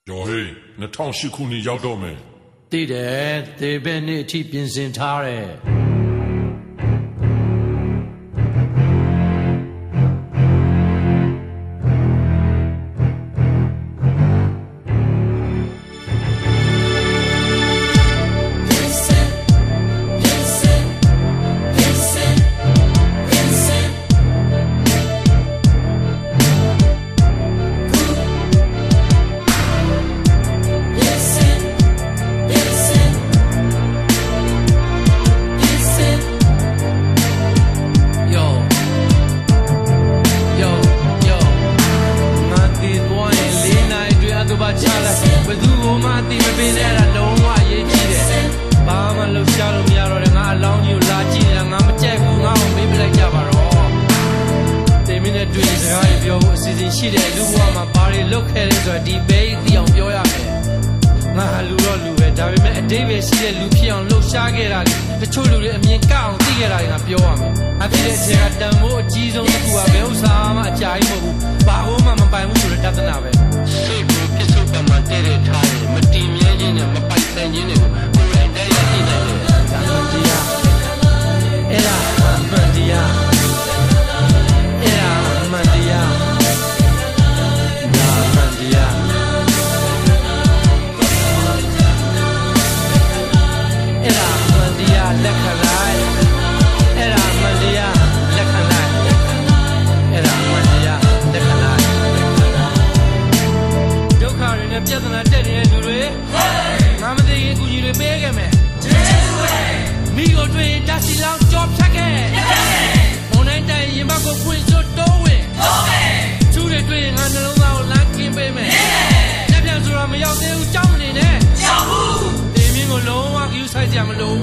ကျော်ဟေး2008ခုနှစ်ရောက်တော့မယ်သိတယ်သေဘဲနှစ်အထိပြင်ဆင်ထားတယ်ရှိတဲ့လူဘဝမှာဘာတွေလုပ်ခဲ့လဲဆိုတော့ဒီဘေးသိအောင်ပြောရမယ်ငါဟာလူတော့လူပဲဒါပေမဲ့အတိတ်ပဲရှိတဲ့လူဖြစ်အောင်လှုပ်ရှားခဲ့တာလေတချို့လူတွေအမြင်ကအောင်သိခဲ့တာတွေငါပြောရမယ်အဖြစ်တဲ့အချိန်ကတန်ဖိုးအကြီးဆုံးတစ်ခုကဘယ်ဥစ္စာမှအကြာကြီးမဟုတ်ဘူးဘာလို့မှမပိုင်ဘူးဆိုတဲ့တသနာပဲစိတ်ကိုပြစ်စုံပမှတည့်တဲ့ထားတယ်မတည်မြဲခြင်းနဲ့မပိုင်ဆိုင်ခြင်းတွေကိုကိုယ်တိုင်တရားသိနိုင်တယ်ဒါမှမဟုတ်အဲ့ဒါမှန်တရားအဲ့ဒါမှန်တရားလက်ခံလိုက်အဲ့ဒါမှန်တရားလက်ခံလိုက်အဲ့ဒါမှန်တရားလက်ခံလိုက်ဒုက္ခတွေနဲ့ပြဿနာတက်နေတဲ့လူတွေငါမသိရင်ကူကြီးတွေပေးခဲ့မယ်မိကိုတွေ့ရင်တစီလောင်းကြောဖြတ်ခဲ့မုန်တိုင်းတိုင်းရင်ဘတ်ကိုဖွင့်စွတ်တိုးဝင်ချူတွေတွေ့ရင်ငါနှလုံးသားကိုလမ်းကင်းပေးမယ်လက်ပြန်ဆိုတာမရောက်သေးဘူးကြောက်မနေနဲ့ကြောက်ဘူးဒီမင်းကိုလုံးဝ view ဆိုင်ကြမလို့